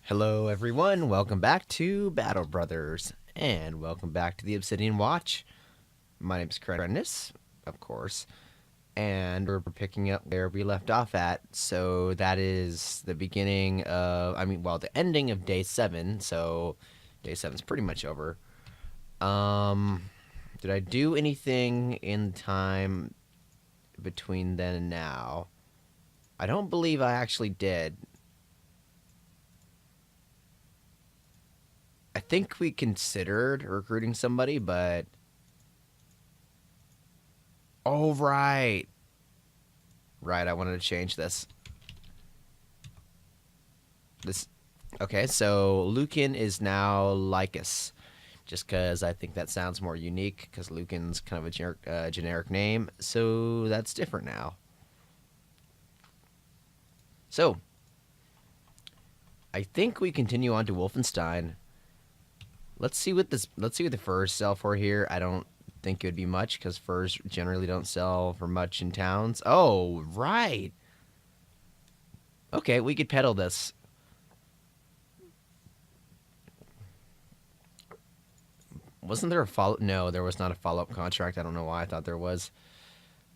Hello everyone, welcome back to Battle Brothers, and welcome back to the Obsidian Watch. My name's Crednis, of course, and we're picking up where we left off at, so that is the beginning of, the ending of Day 7, so Day 7's pretty much over. Did I do anything in time between then and now? I don't believe I actually did. I think we considered recruiting somebody, but... Oh, right. Right, I wanted to change this. Okay, so Lucan is now Lycus. Just because I think that sounds more unique, because Lucan's kind of a generic name, so that's different now. So, I think we continue on to Wolfenstein. Let's see what the furs sell for here. I don't think it would be much because furs generally don't sell for much in towns. Oh, right. Okay, we could peddle this. Wasn't there a follow? No, there was not a follow-up contract. I don't know why I thought there was.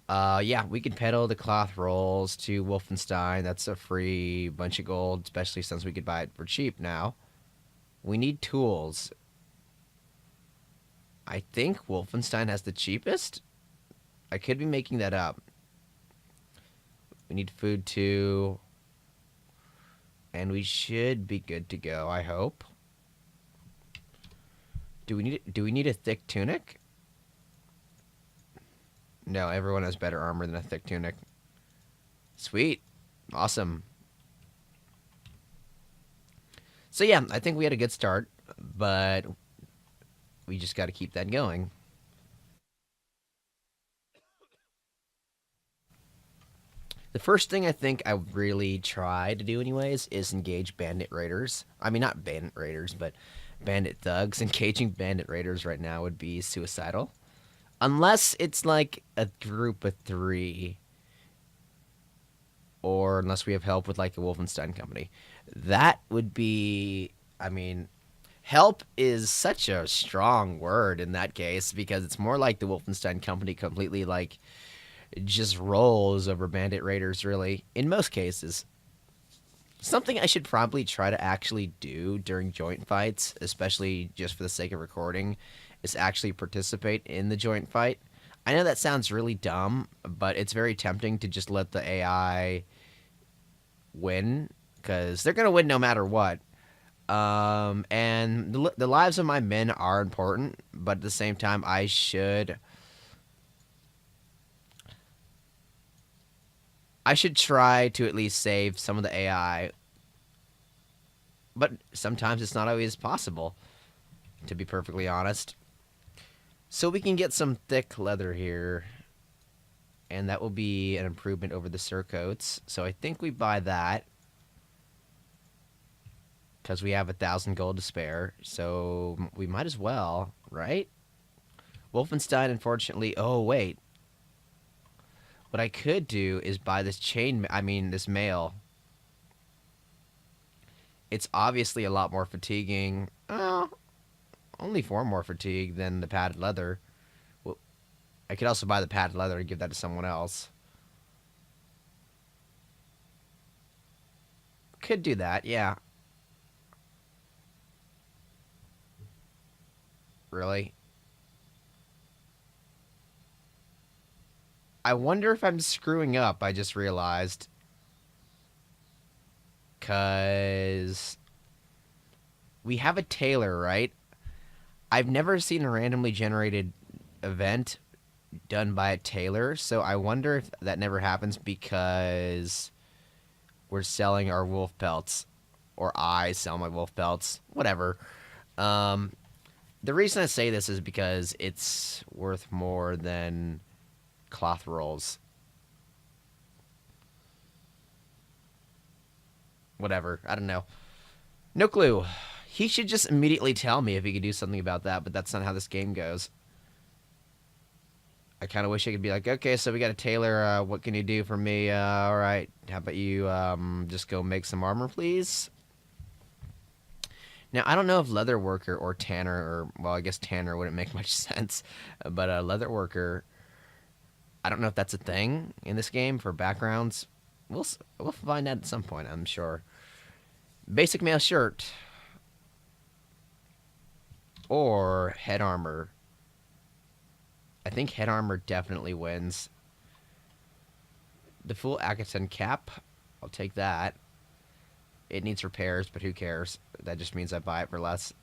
Yeah, we could peddle the cloth rolls to Wolfenstein. That's a free bunch of gold, especially since we could buy it for cheap now. We need tools. I think Wolfenstein has the cheapest. I could be making that up. We need food too. And we should be good to go, I hope. Do we need a thick tunic? No, everyone has better armor than a thick tunic. Sweet. Awesome. So yeah, I think we had a good start, but we just got to keep that going. The first thing I think I really try to do anyways is engage bandit raiders. I mean, not bandit raiders, but bandit thugs. Engaging bandit raiders right now would be suicidal. Unless it's like a group of 3. Or unless we have help with like a Wolfenstein company. That would be, help is such a strong word in that case because it's more like the Wolfenstein company completely like just rolls over bandit raiders really in most cases. Something I should probably try to actually do during joint fights, especially just for the sake of recording, is actually participate in the joint fight. I know that sounds really dumb, but it's very tempting to just let the AI win because they're gonna win no matter what. And the lives of my men are important, but at the same time, I should try to at least save some of the AI. But sometimes it's not always possible, to be perfectly honest. So we can get some thick leather here, and that will be an improvement over the surcoats. So I think we buy that because we have 1,000 gold to spare. So we might as well, right? Wolfenstein, unfortunately. Oh wait, what I could do is buy this this mail. It's obviously a lot more fatiguing. Only 4 more fatigue than the padded leather. Well, I could also buy the padded leather and give that to someone else. Could do that, yeah. Really? I wonder if I'm screwing up, I just realized. Because we have a tailor, right? I've never seen a randomly generated event done by a tailor, so I wonder if that never happens because we're selling our wolf pelts. Or I sell my wolf pelts. Whatever. Um, the reason I say this is because it's worth more than cloth rolls. Whatever. I don't know. No clue. He should just immediately tell me if he could do something about that, but that's not how this game goes. I kind of wish I could be like, okay, so we got a tailor. What can you do for me? All right. How about you just go make some armor, please? Now, I don't know if leather worker or tanner, or, well, I guess tanner wouldn't make much sense, but leather worker, I don't know if that's a thing in this game for backgrounds. We'll find out at some point, I'm sure. Basic male shirt or head armor. I think head armor definitely wins. The full Akaton cap, I'll take that. It needs repairs, but who cares? That just means I buy it for less.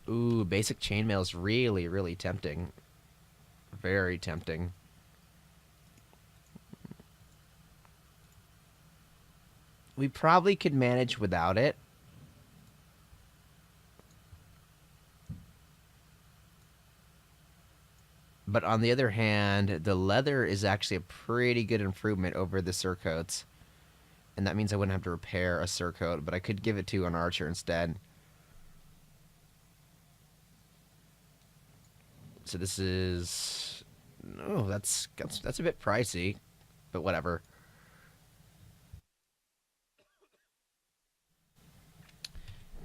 Ooh, basic chainmail is really, really tempting. Very tempting. We probably could manage without it. But on the other hand, the leather is actually a pretty good improvement over the surcoats. And that means I wouldn't have to repair a surcoat, but I could give it to an archer instead. So this is... Oh, that's a bit pricey, but whatever.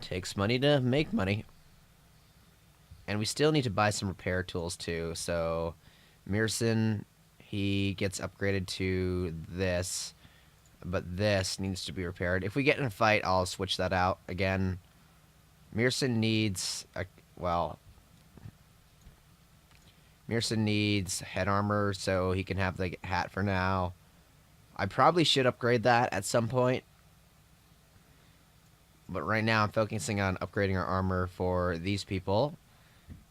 Takes money to make money. And we still need to buy some repair tools too. So Mearson, he gets upgraded to this, but this needs to be repaired. If we get in a fight, I'll switch that out again. Mearson needs Mearson needs head armor, so he can have the hat for now. I probably should upgrade that at some point. But right now I'm focusing on upgrading our armor for these people,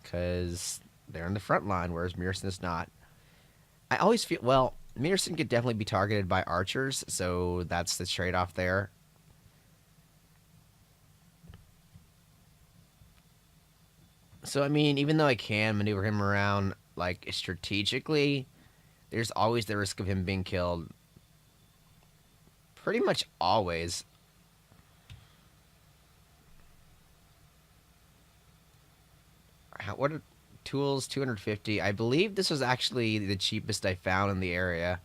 because they're in the front line, whereas Mearson is not. I always feel, well, Mearson could definitely be targeted by archers, so that's the trade-off there. So, I mean, even though I can maneuver him around, like, strategically, there's always the risk of him being killed. Pretty much always. What are tools? 250. I believe this was actually the cheapest I found in the area.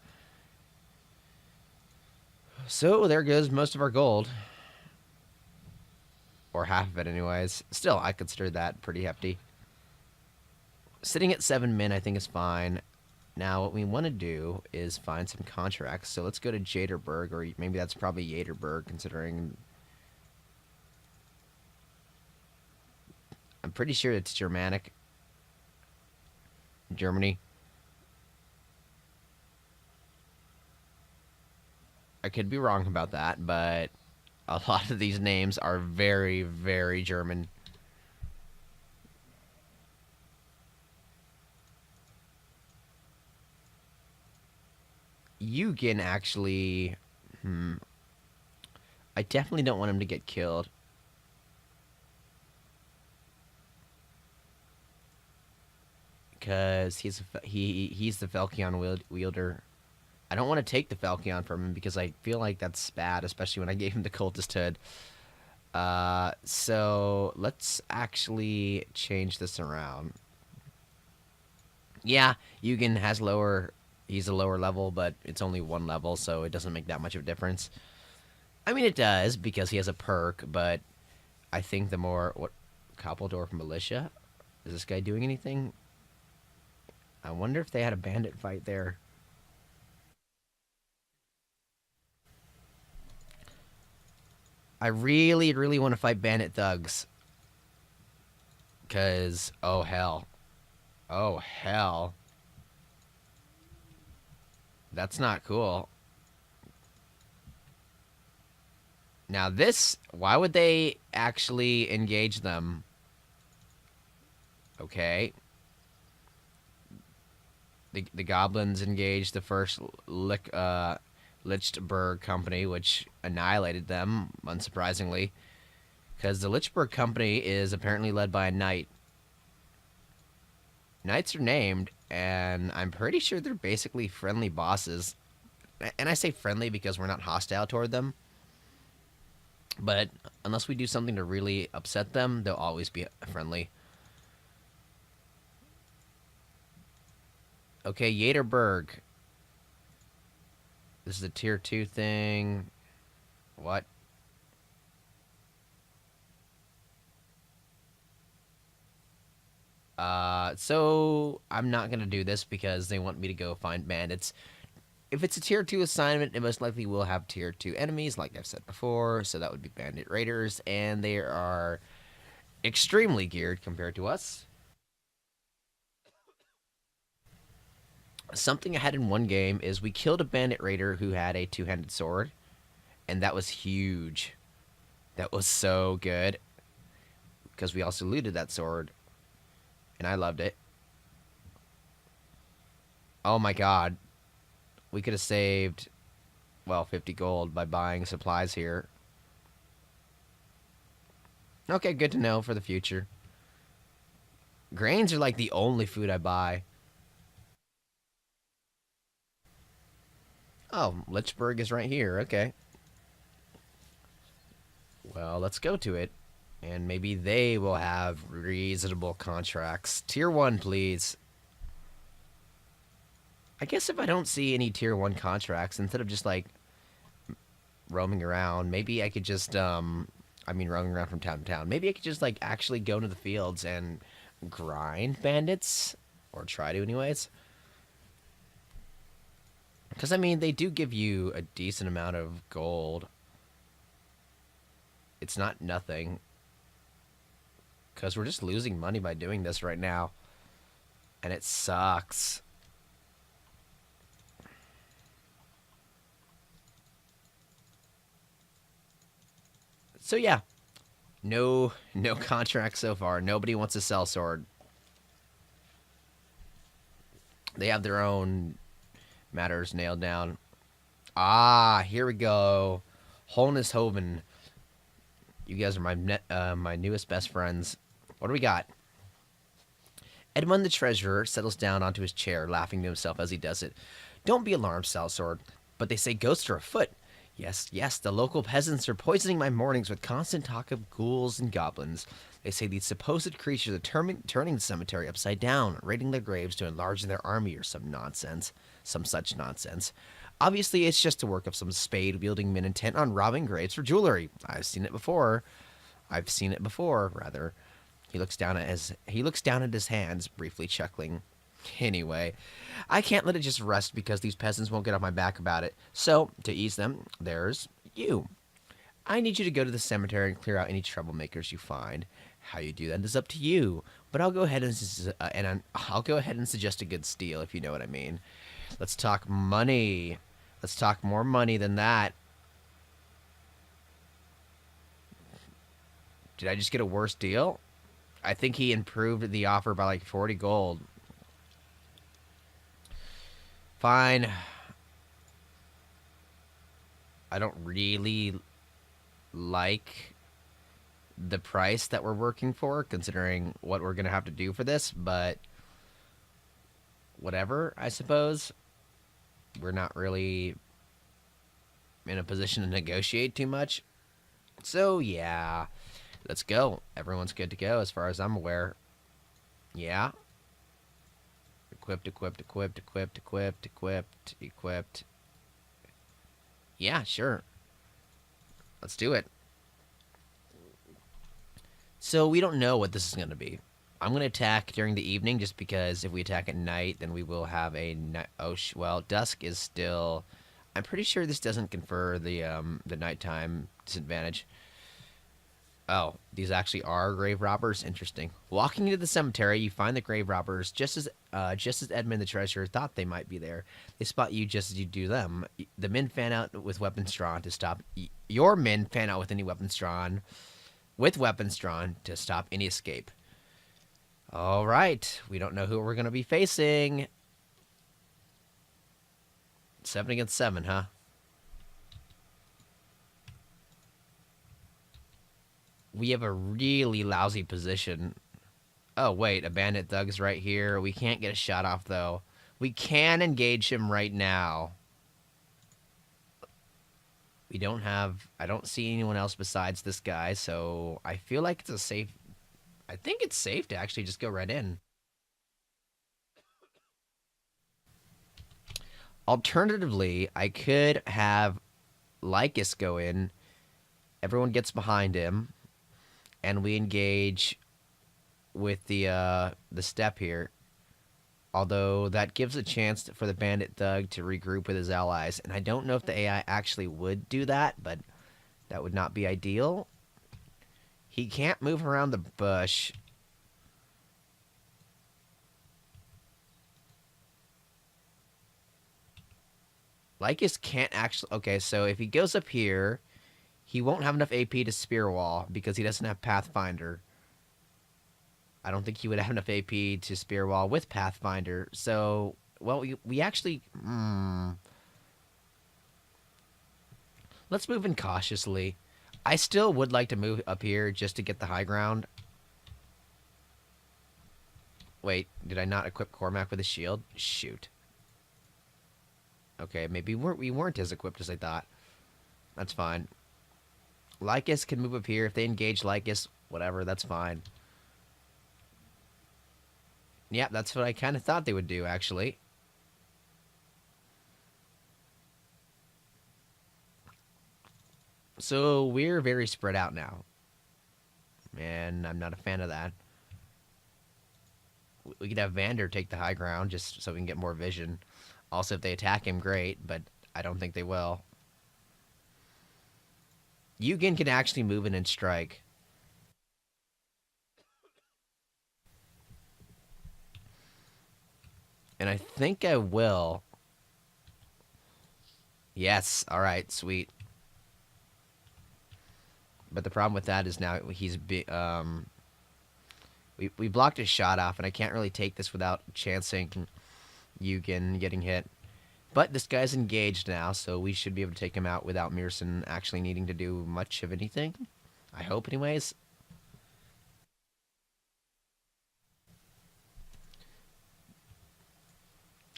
So there goes most of our gold. Or half of it anyways. Still, I consider that pretty hefty. Sitting at 7 min I think is fine. Now what we want to do is find some contracts. So let's go to Jaderberg, or maybe that's probably Jaderberg, considering... I'm pretty sure it's Germanic. Germany. I could be wrong about that, but a lot of these names are very, very German. Eugen actually... I definitely don't want him to get killed. Because he's the Falchion wielder. I don't want to take the Falchion from him because I feel like that's bad, especially when I gave him the Cultist Hood. So let's actually change this around. Yeah, Eugen has he's a lower level, but it's only 1 level, so it doesn't make that much of a difference. I mean, it does, because he has a perk, but I think the more... What? Kappeldorf Militia? Is this guy doing anything? I wonder if they had a bandit fight there. I really, really want to fight bandit thugs. Because, oh hell. Oh hell. That's not cool. Now this, why would they actually engage them? Okay. The goblins engaged the first Lichtenberg company, which annihilated them, unsurprisingly. Because the Lichtenberg company is apparently led by a knight. Knights are named, and I'm pretty sure they're basically friendly bosses. And I say friendly because we're not hostile toward them. But unless we do something to really upset them, they'll always be friendly. Okay, Jaderberg. This is a tier 2 thing. What? So I'm not gonna do this because they want me to go find bandits. If it's a tier 2 assignment, it most likely will have tier 2 enemies, like I've said before, so that would be bandit raiders, and they are extremely geared compared to us. Something I had in one game is we killed a bandit raider who had a two-handed sword, and that was huge. That was so good because we also looted that sword, and I loved it. Oh my god, we could have saved, well, 50 gold by buying supplies here. Okay, good to know for the future. Grains are like the only food I buy. Oh, Lichburg is right here. Okay. Well, let's go to it. And maybe they will have reasonable contracts. Tier 1, please. I guess if I don't see any tier 1 contracts, instead of just like roaming around, maybe I could just, I mean, roaming around from town to town, maybe I could just like actually go into the fields and grind bandits. Or try to, anyways. Because, I mean, they do give you a decent amount of gold. It's not nothing. Because we're just losing money by doing this right now. And it sucks. So, yeah. No contract so far. Nobody wants a sell sword. They have their own matters nailed down. Ah, here we go. Holness Hoven. You guys are my newest best friends. What do we got? Edmund the treasurer settles down onto his chair, laughing to himself as he does it. Don't be alarmed, Salsword, but they say ghosts are afoot. Yes, yes, the local peasants are poisoning my mornings with constant talk of ghouls and goblins. They say these supposed creatures are turning the cemetery upside down, raiding their graves to enlarge their army or some nonsense. Some such nonsense. Obviously, it's just the work of some spade-wielding men intent on robbing graves for jewelry. I've seen it before. Rather. He looks down at his hands, briefly chuckling. Anyway, I can't let it just rest because these peasants won't get off my back about it. So, to ease them, there's you. I need you to go to the cemetery and clear out any troublemakers you find. How you do that is up to you, but I'll go ahead I'll go ahead and suggest a good steal if you know what I mean. Let's talk money. Let's talk more money than that. Did I just get a worse deal? I think he improved the offer by like 40 gold. Fine. I don't really like the price that we're working for, considering what we're going to have to do for this, but whatever, I suppose. We're not really in a position to negotiate too much. So, yeah. Let's go. Everyone's good to go as far as I'm aware. Yeah. Equipped. Yeah, sure. Let's do it. So we don't know what this is going to be. I'm going to attack during the evening just because if we attack at night, then we will have a night. Oh, well, dusk is still. I'm pretty sure this doesn't confer the nighttime disadvantage. Oh, these actually are grave robbers. Interesting. Walking into the cemetery, you find the grave robbers just as Edmund the treasurer thought they might be there. They spot you just as you do them. The men fan out with weapons drawn to stop. Your men fan out with any weapons drawn, to stop any escape. All right, we don't know who we're gonna be facing. 7 against 7, huh? We have a really lousy position. Oh, wait, a bandit thug's right here. We can't get a shot off, though. We can engage him right now. We don't have... I don't see anyone else besides this guy, so I feel like it's a safe... I think it's safe to actually just go right in. Alternatively, I could have Lycus go in. Everyone gets behind him, and we engage with the step here. Although that gives a chance for the bandit thug to regroup with his allies, and I don't know if the AI actually would do that, but that would not be ideal. He can't move around the bush. Lycus can't actually... Okay, so if he goes up here, he won't have enough AP to spear wall because he doesn't have Pathfinder. I don't think he would have enough AP to spear wall with Pathfinder. So, well, we actually... Let's move in cautiously. I still would like to move up here just to get the high ground. Wait, did I not equip Cormac with a shield? Shoot. Okay, maybe we weren't as equipped as I thought. That's fine. Lycus can move up here. If they engage Lycus, whatever, that's fine. Yeah, that's what I kind of thought they would do, actually. So we're very spread out now. And I'm not a fan of that. We could have Vander take the high ground just so we can get more vision. Also, if they attack him, great, but I don't think they will. Eugen can actually move in and strike. And I think I will. Yes, alright, sweet. But the problem with that is now he's... We blocked his shot off, and I can't really take this without chancing Eugen getting hit. But this guy's engaged now, so we should be able to take him out without Mearson actually needing to do much of anything. I hope, anyways.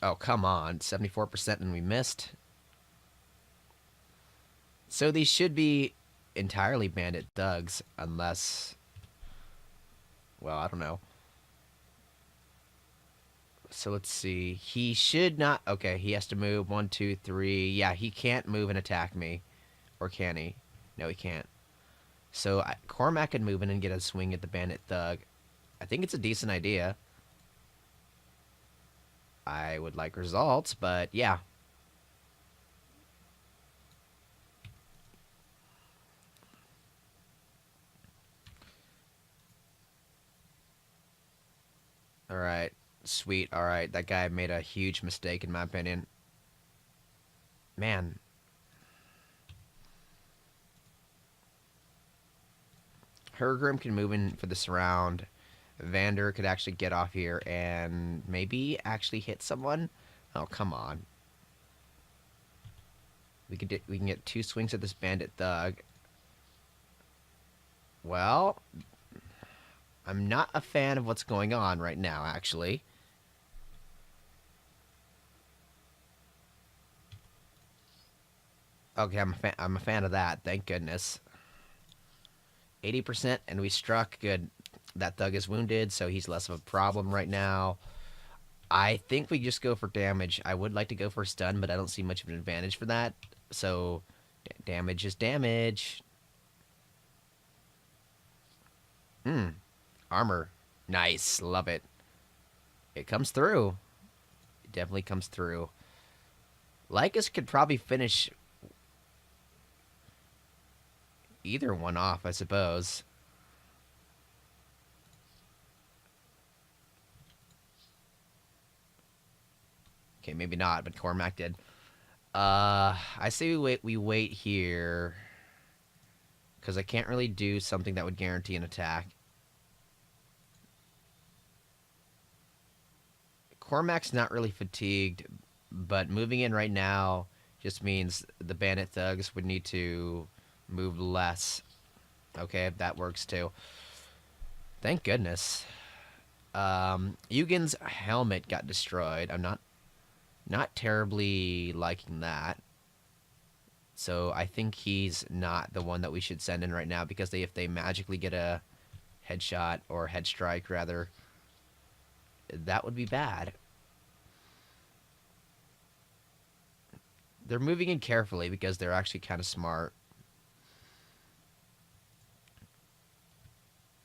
Oh, come on. 74% and we missed. So these should be entirely bandit thugs, unless... Well, I don't know. So let's see. He should not... Okay, he has to move. 1, 2, 3. Yeah, he can't move and attack me. Or can he? No, he can't. So Cormac can move in and get a swing at the bandit thug. I think it's a decent idea. I would like results, but yeah. Alright. Sweet. Alright. That guy made a huge mistake, in my opinion. Man. Hergrim can move in for this round. Vander could actually get off here and maybe actually hit someone. Oh, come on. We can get 2 swings at this bandit thug. Well, I'm not a fan of what's going on right now, actually. Okay, I'm a fan of that. Thank goodness. 80%, and we struck. Good. That thug is wounded, so he's less of a problem right now. I think we just go for damage. I would like to go for stun, but I don't see much of an advantage for that. So, damage is damage. Armor. Nice. Love it. It comes through. It definitely comes through. Lycus could probably finish either one off, I suppose. Okay, maybe not, but Cormac did. I say we wait here. Because I can't really do something that would guarantee an attack. Cormac's not really fatigued, but moving in right now just means the bandit thugs would need to move less. Okay, that works too. Thank goodness. Eugen's helmet got destroyed. I'm not terribly liking that. So I think he's not the one that we should send in right now, because if they magically get a headshot or head strike rather, that would be bad. They're moving in carefully because they're actually kind of smart.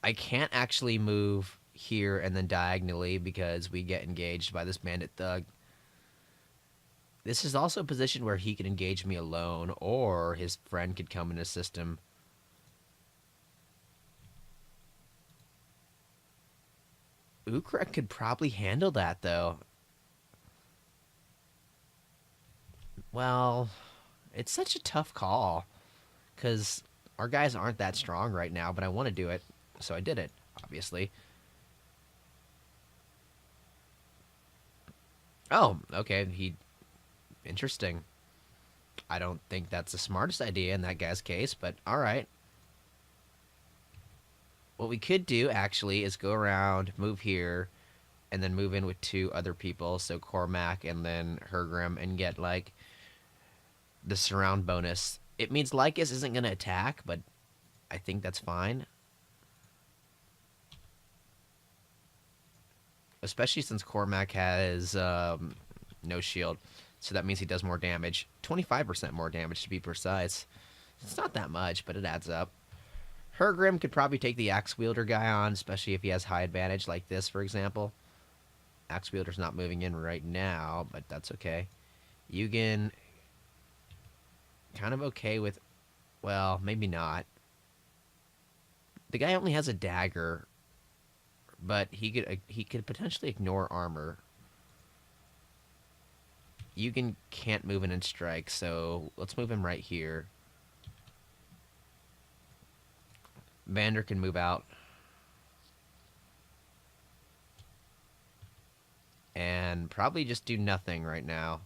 I can't actually move here and then diagonally because we get engaged by this bandit thug. This is also a position where he could engage me alone, or his friend could come and assist him. Ukrek could probably handle that, though. Well, it's such a tough call because our guys aren't that strong right now, but I want to do it, so I did it, obviously. Oh, okay. Interesting. I don't think that's the smartest idea in that guy's case, but all right. What we could do actually is go around, move here, and then move in with two other people, so Cormac and then Hergrim, and get like the surround bonus. It means Lycus isn't going to attack, but I think that's fine. Especially since Cormac has no shield. So that means he does more damage. 25% more damage to be precise. It's not that much, but it adds up. Hergrim could probably take the Axe Wielder guy on, especially if he has high advantage like this, for example. Axe Wielder's not moving in right now, but that's okay. Yugen, kind of okay with, well, maybe not. The guy only has a dagger, but he could potentially ignore armor. Yugen can't move in and strike, so let's move him right here. Vander can move out. And probably just do nothing right now.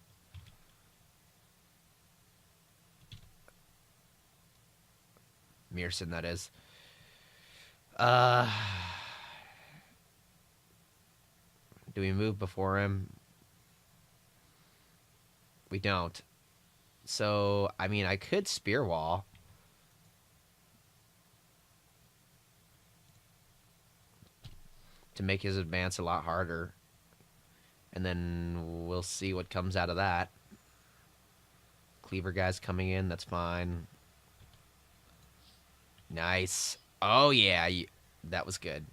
Mearson, that is. Do we move before him? We don't. So, I mean, I could spear wall. To make his advance a lot harder. And then we'll see what comes out of that. Cleaver guy's coming in, that's fine. Nice. Oh, yeah, that was good.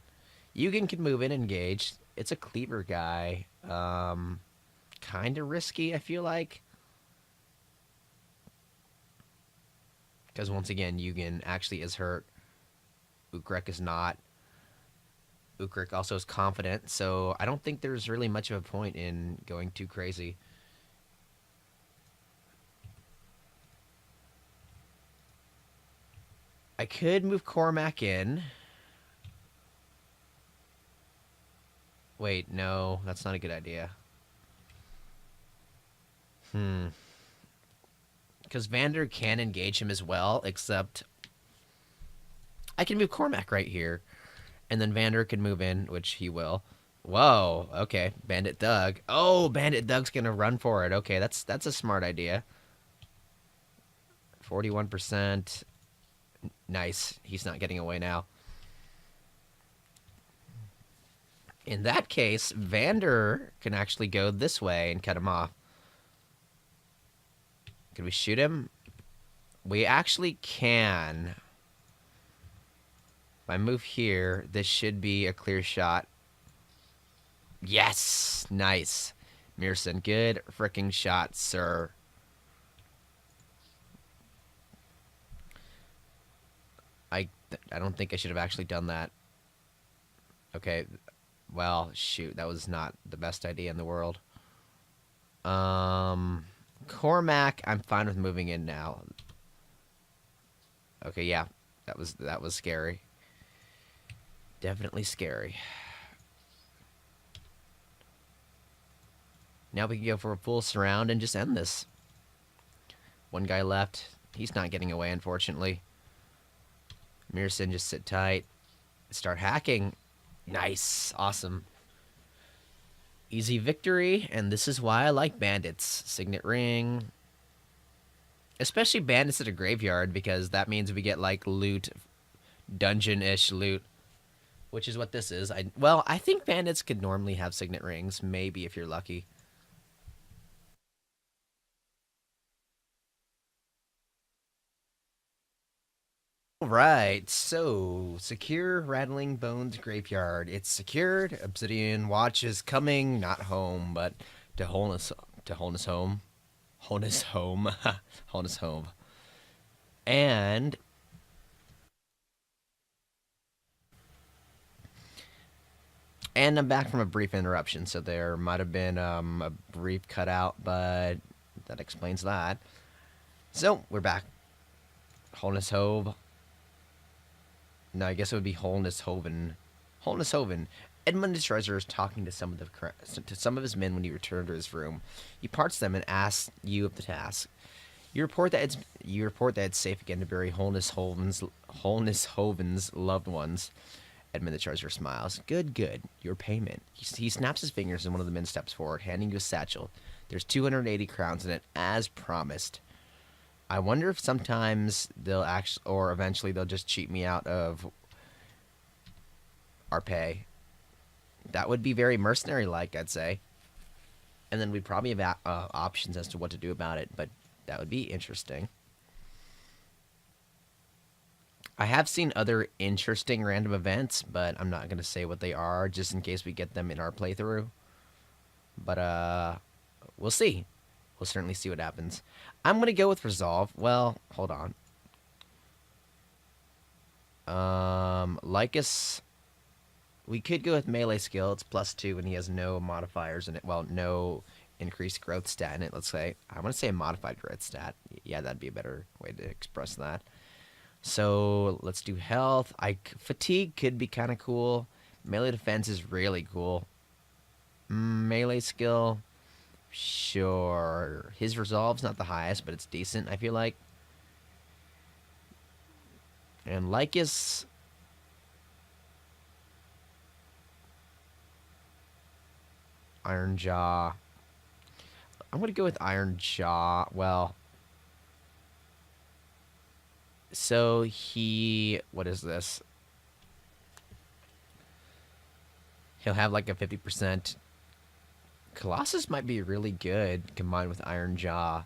Yugen can move in and engage. It's a cleaver guy. Kind of risky, I feel like. Because once again, Yugen actually is hurt. Ukrek is not. Ukrek also is confident, so I don't think there's really much of a point in going too crazy. I could move Cormac in. Wait, no, that's not a good idea. Because Vander can engage him as well, except I can move Cormac right here. And then Vander can move in, which he will. Whoa, okay. Bandit Thug. Oh, Bandit Thug's going to run for it. Okay, that's a smart idea. 41%. Nice. He's not getting away now. In that case, Vander can actually go this way and cut him off. Can we shoot him? We actually can. If I move here, this should be a clear shot. Yes! Nice. Mearson, good freaking shot, sir. I don't think I should have actually done that. Okay. Well, shoot. That was not the best idea in the world. Cormac, I'm fine with moving in now. Okay, yeah. That was scary. Definitely scary. Now we can go for a full surround and just end this. One guy left. He's not getting away, unfortunately. Mearson, just sit tight. Start hacking. Nice. Awesome. Easy victory, and this is why I like bandits. Signet ring. Especially bandits at a graveyard, because that means we get, like, loot. Dungeon-ish loot. Which is what this is. I think bandits could normally have signet rings. Maybe, if you're lucky. Right, so secure Rattling Bones Graveyard. It's secured. Obsidian Watch is coming, not home, but to wholeness home, wholeness home, wholeness home. And I'm back from a brief interruption, so there might have been a brief cutout, but that explains that. So we're back. Wholeness Hove. No, I guess it would be Wholeness Hoven. Wholeness Hoven. Edmund the Treasurer is talking to some of his men when he returned to his room. He parts them and asks you of the task. You report that it's safe again to bury Wholeness Hoven's loved ones. Edmund the Treasurer smiles. Good, good. Your payment. He snaps his fingers and one of the men steps forward, handing you a satchel. There's 280 crowns in it, as promised. I wonder if sometimes they'll actually, or eventually they'll just cheat me out of our pay. That would be very mercenary-like, I'd say. And then we'd probably have options as to what to do about it, but that would be interesting. I have seen other interesting random events, but I'm not going to say what they are, just in case we get them in our playthrough. But, we'll see. We'll certainly see what happens. I'm going to go with Resolve. Well, hold on. Lycus. We could go with Melee Skill. It's +2 and he has no modifiers in it. Well, no increased growth stat in it, let's say. I want to say a modified growth stat. Yeah, that'd be a better way to express that. So, let's do Health. Fatigue could be kind of cool. Melee Defense is really cool. Melee Skill. Sure. His Resolve's not the highest, but it's decent, I feel like. And Lycus. Iron Jaw. I'm going to go with Iron Jaw. Well, so he. What is this? He'll have like a 50%. Colossus might be really good combined with Iron Jaw.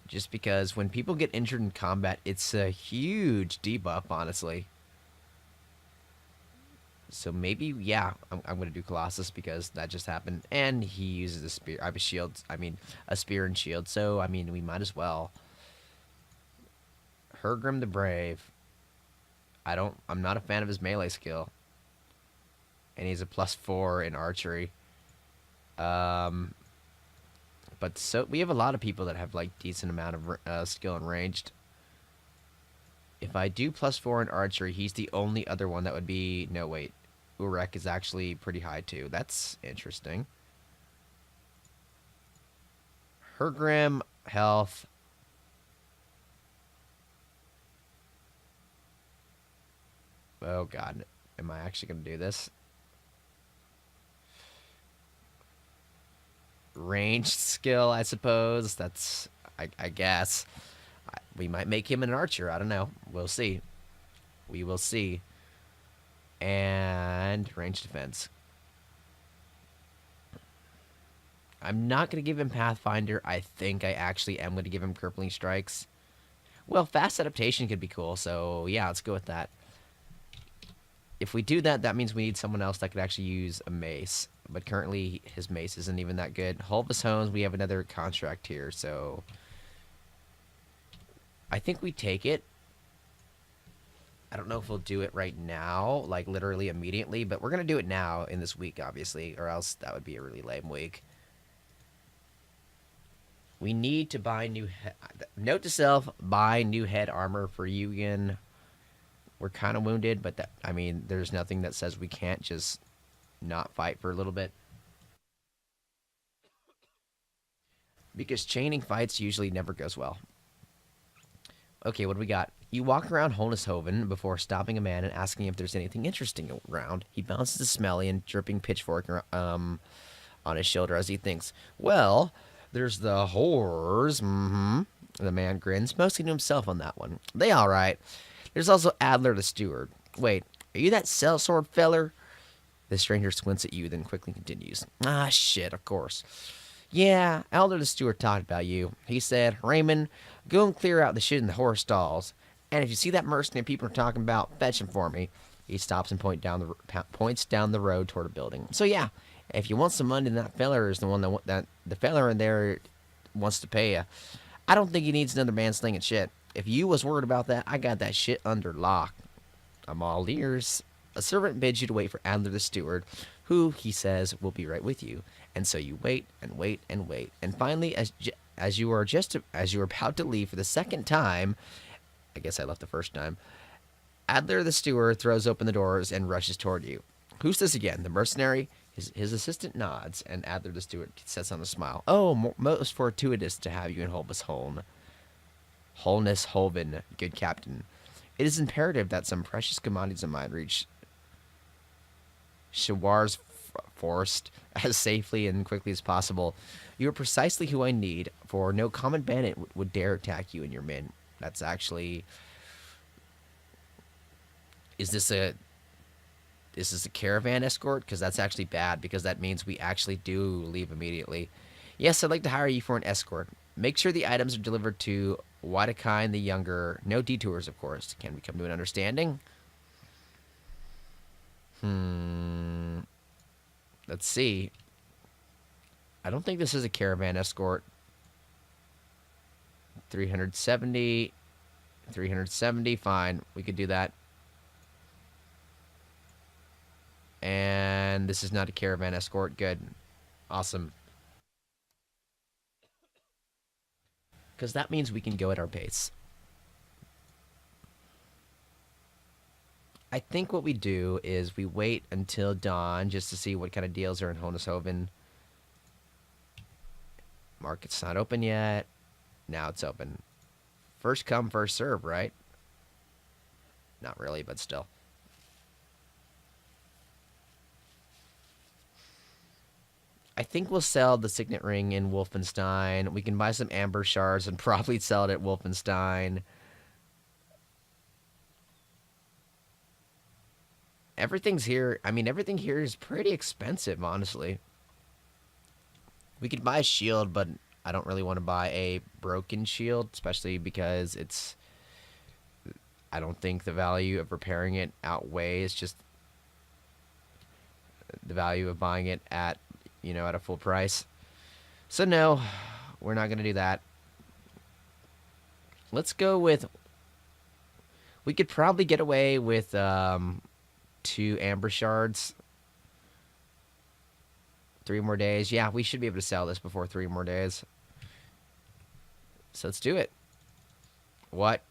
Just because when people get injured in combat, it's a huge debuff, honestly. So maybe, yeah, I'm going to do Colossus because that just happened. And he uses a spear. I have a shield. I mean, a spear and shield. So, I mean, we might as well. Hergrim the Brave. I'm not a fan of his melee skill. And he's a +4 in archery. But so we have a lot of people that have like decent amount of skill in ranged. If I do +4 in archery, he's the only other one that would be. No, wait. Urek is actually pretty high too. That's interesting. Hergrim, health. Oh god, am I actually gonna do this? Ranged skill, I suppose. That's, I guess. We might make him an archer. I don't know. We'll see. We will see. And range defense. I'm not going to give him Pathfinder. I think I actually am going to give him Crippling Strikes. Well, fast adaptation could be cool. So, yeah, let's go with that. If we do that, that means we need someone else that could actually use a mace. But currently, his mace isn't even that good. Hulvus Homes, we have another contract here, so I think we take it. I don't know if we'll do it right now, like literally immediately, but we're going to do it now in this week, obviously, or else that would be a really lame week. We need to buy new... Note to self, buy new head armor for Yugen. We're kind of wounded, but I mean, there's nothing that says we can't just not fight for a little bit. Because chaining fights usually never goes well. Okay, what do we got? You walk around Holnishoven before stopping a man and asking if there's anything interesting around. He bounces a smelly and dripping pitchfork on his shoulder as he thinks, well, there's the whores. The man grins, mostly to himself on that one. They all right. There's also Adler the steward. Wait, are you that sellsword feller? The stranger squints at you, then quickly continues. Ah, shit, of course. Yeah, Adler the steward talked about you. He said, Raymond, go and clear out the shit in the horse stalls. And if you see that mercenary people are talking about, fetch him for me. He stops and points down the road toward a building. So yeah, if you want some money, then that feller is the one that the feller in there wants to pay you. I don't think he needs another man slinging shit. If you was worried about that, I got that shit under lock. I'm all ears. A servant bids you to wait for Adler the steward, who, he says, will be right with you. And so you wait and wait and wait. And finally, as you are about to leave for the second time, I guess I left the first time, Adler the steward throws open the doors and rushes toward you. Who's this again? The mercenary? His assistant nods, and Adler the steward sets on a smile. Oh, most fortuitous to have you in Holbus Holn. Holness Holven, good captain. It is imperative that some precious commodities of mine reach Shawar's forest as safely and quickly as possible. You are precisely who I need, for no common bandit would dare attack you and your men. That's actually... Is this a caravan escort? Because that's actually bad, because that means we actually do leave immediately. Yes, I'd like to hire you for an escort. Make sure the items are delivered to Wadakine the Younger. No detours, of course. Can we come to an understanding? Let's see. I don't think this is a caravan escort. 370. 370, fine. We could do that. And this is not a caravan escort. Good. Awesome. Because that means we can go at our pace. I think what we do is we wait until dawn just to see what kind of deals are in Honneshoven. Market's not open yet. Now it's open. First come, first serve, right? Not really, but still. I think we'll sell the signet ring in Wolfenstein. We can buy some amber shards and probably sell it at Wolfenstein. Everything's here. I mean, everything here is pretty expensive, honestly. We could buy a shield, but I don't really want to buy a broken shield, especially because it's... I don't think the value of repairing it outweighs just the value of buying it at, you know, at a full price. So no, we're not going to do that. Let's go with... We could probably get away with 2 amber shards. 3 more days. Yeah, we should be able to sell this before 3 more days. So let's do it. What?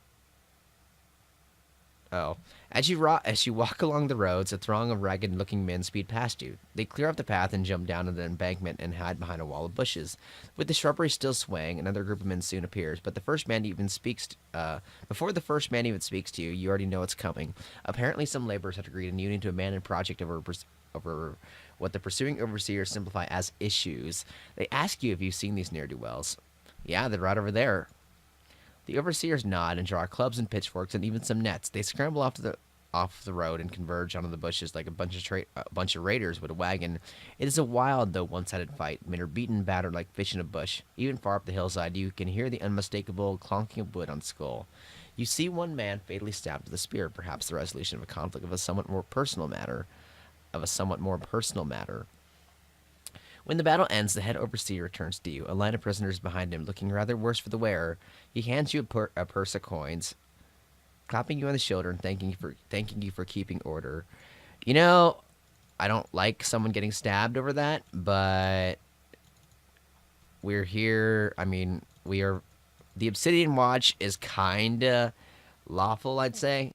Oh. As you walk along the roads, a throng of ragged-looking men speed past you. They clear up the path and jump down to the embankment and hide behind a wall of bushes. With the shrubbery still swaying, another group of men soon appears. But before the first man even speaks to you, you already know it's coming. Apparently, some laborers have agreed in union to abandon a project over what the pursuing overseers simplify as issues. They ask you if you've seen these ne'er-do-wells. Yeah, they're right over there. The overseers nod and draw clubs and pitchforks and even some nets. They scramble off the road and converge onto the bushes like a bunch of raiders with a wagon. It is a wild, though one-sided fight. Men are beaten, battered like fish in a bush. Even far up the hillside, you can hear the unmistakable clonking of wood on skull. You see one man fatally stabbed with a spear, perhaps the resolution of a conflict of a somewhat more personal matter. When the battle ends, the head overseer returns to you. A line of prisoners behind him, looking rather worse for the wearer. He hands you a purse of coins, clapping you on the shoulder and thanking you for keeping order. You know, I don't like someone getting stabbed over that, but we're here. I mean, we are. The Obsidian Watch is kinda lawful, I'd say.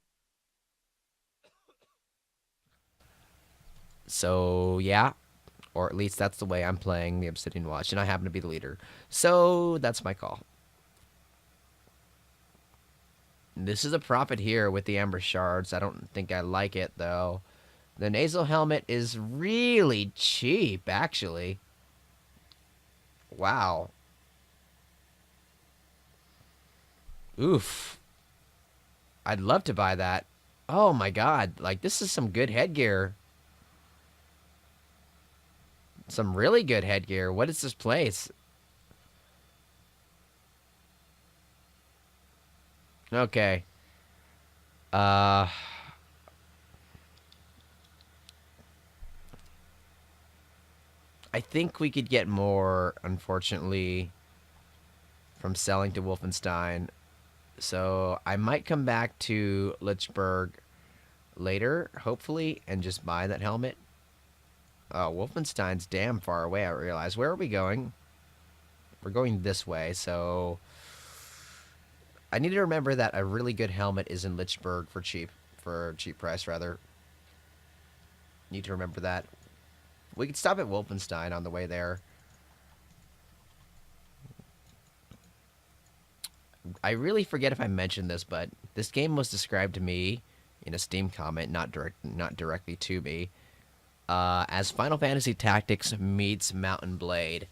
So yeah. Or at least that's the way I'm playing the Obsidian Watch, and I happen to be the leader. So that's my call. This is a profit here with the amber shards. I don't think I like it, though. The nasal helmet is really cheap, actually. Wow. Oof. I'd love to buy that. Oh my god, like this is some good headgear. Some really good headgear. What is this place? Okay. Uh, I think we could get more, unfortunately, from selling to Wolfenstein. So I might come back to Lichberg later, hopefully, and just buy that helmet. Oh, Wolfenstein's damn far away, I realize. Where are we going? We're going this way, so I need to remember that a really good helmet is in Lichberg for cheap price, rather. Need to remember that. We could stop at Wolfenstein on the way there. I really forget if I mentioned this, but this game was described to me in a Steam comment, not directly to me, as Final Fantasy Tactics meets Mountain Blade.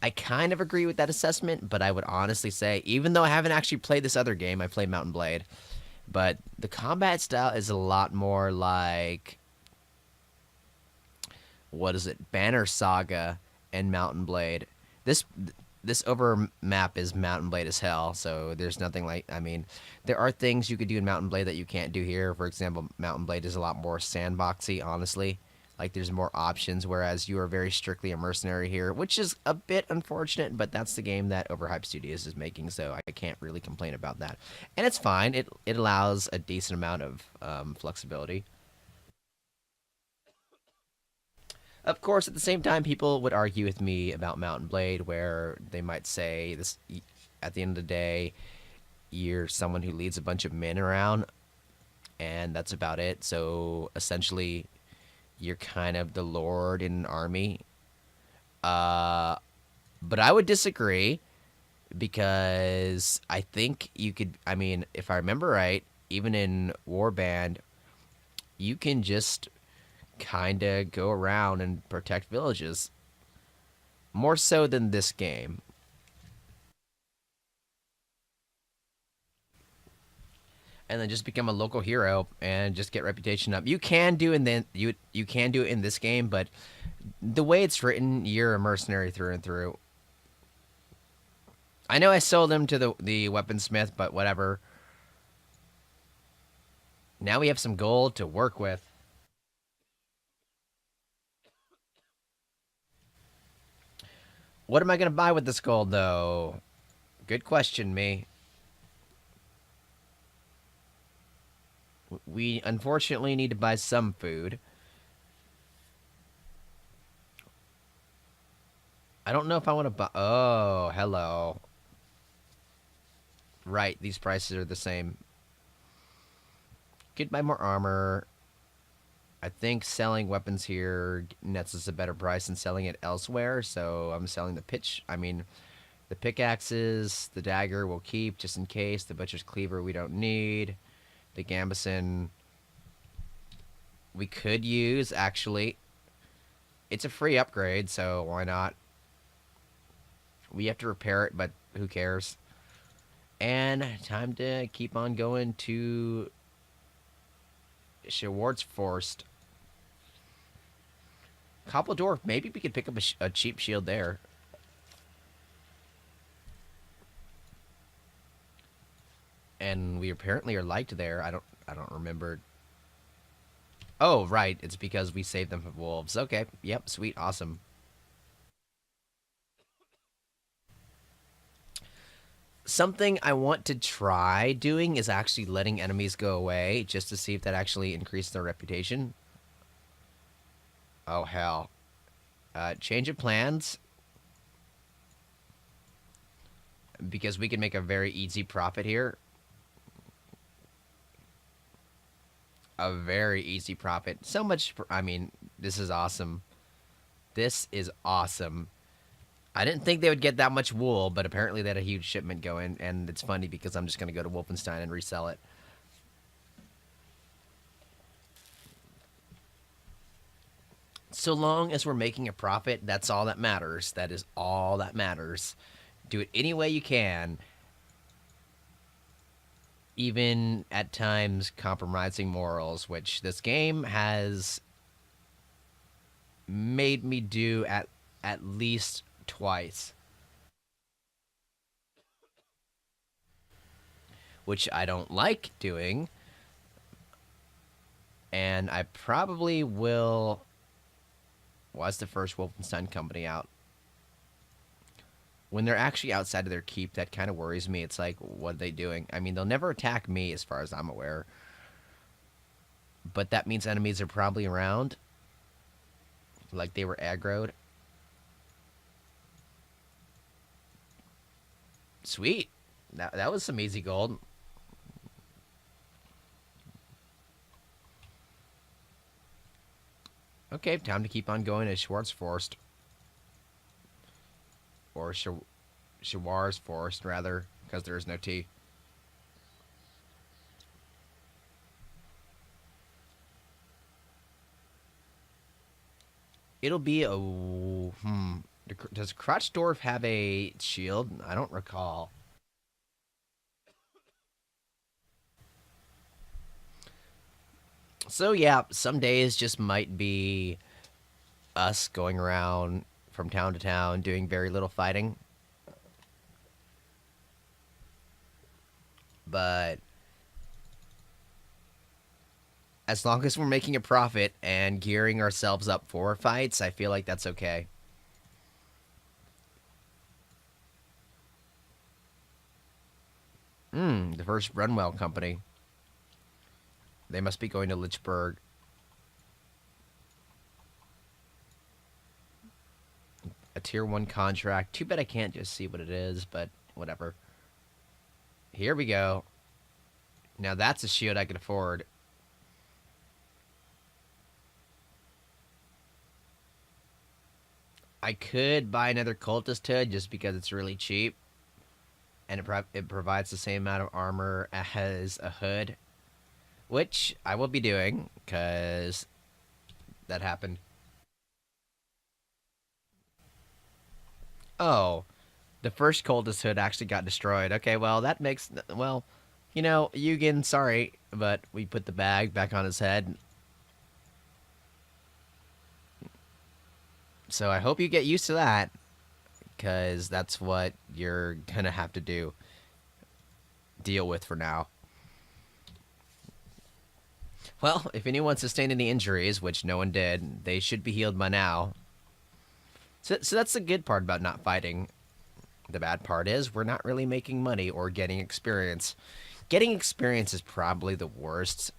I kind of agree with that assessment, but I would honestly say, even though I haven't actually played this other game, I played Mountain Blade, but the combat style is a lot more like, what is it, Banner Saga and Mountain Blade. This this over map is Mountain Blade as hell, so there's nothing like, I mean, there are things you could do in Mountain Blade that you can't do here. For example, Mountain Blade is a lot more sandboxy, honestly. Like there's more options, whereas you are very strictly a mercenary here, which is a bit unfortunate, but that's the game that Overhyped Studios is making, so I can't really complain about that. And it's fine. It allows a decent amount of flexibility. Of course, at the same time, people would argue with me about Mountain Blade, where they might say this: at the end of the day, you're someone who leads a bunch of men around, and that's about it. So essentially, you're kind of the lord in an army. Uh, but I would disagree because I think you could. I mean, if I remember right, even in Warband, you can just kind of go around and protect villages more so than this game. And then just become a local hero and just get reputation up. You can do in then you can do it in this game, but the way it's written, you're a mercenary through and through. I know I sold him to the weaponsmith, but whatever. Now we have some gold to work with. What am I gonna buy with this gold, though? Good question, me. We unfortunately need to buy some food. I don't know if I want to buy. Oh, hello. Right, these prices are the same. Could buy more armor. I think selling weapons here nets us a better price than selling it elsewhere. So I'm selling the pitch. I mean, the pickaxes, the dagger we'll keep just in case. The butcher's cleaver we don't need. The gambeson we could use, actually. It's a free upgrade, so why not? We have to repair it, but who cares? And time to keep on going to Schwarzforst. Koppeldorf, maybe we could pick up a cheap shield there. And we apparently are liked there. I don't remember. Oh, right. It's because we saved them from wolves. Okay. Yep. Sweet. Awesome. Something I want to try doing is actually letting enemies go away just to see if that actually increases their reputation. Oh, hell. Change of plans because we can make a very easy profit here. A very easy profit. So much. I mean, this is awesome. This is awesome. I didn't think they would get that much wool, but apparently they had a huge shipment going, and it's funny because I'm just going to go to Wolfenstein and resell it. So long as we're making a profit, that's all that matters. That is all that matters. Do it any way you can, even at times compromising morals, which this game has made me do at least twice, which I don't like doing, And I probably will. Was the first Wolfenstein company out? When they're actually outside of their keep, that kind of worries me. It's like, what are they doing? I mean, they'll never attack me as far as I'm aware. But that means enemies are probably around. Like they were aggroed. Sweet. That was some easy gold. Okay, time to keep on going to Schwarzforst. Or Shawar's Forest, rather, because there is no T. It'll be a. Does Crotchdorf have a shield? I don't recall. So, yeah, some days just might be us going around from town to town doing very little fighting. But as long as we're making a profit and gearing ourselves up for fights, I feel like that's okay. The first Runwell company. They must be going to Lichburg. A tier 1 contract. Too bad I can't just see what it is, but whatever. Here we go. Now that's a shield I can afford. I could buy another cultist hood just because it's really cheap. And it provides the same amount of armor as a hood. Which I will be doing, because that happened. Oh, the first cultist hood actually got destroyed. Okay, well, that makes... Well, you know, Yugen, sorry, but we put the bag back on his head. So I hope you get used to that, because that's what you're going to have to deal with for now. Well, if anyone sustained any injuries, which no one did, they should be healed by now. So that's the good part about not fighting. The bad part is we're not really making money or getting experience. Getting experience is probably the worst.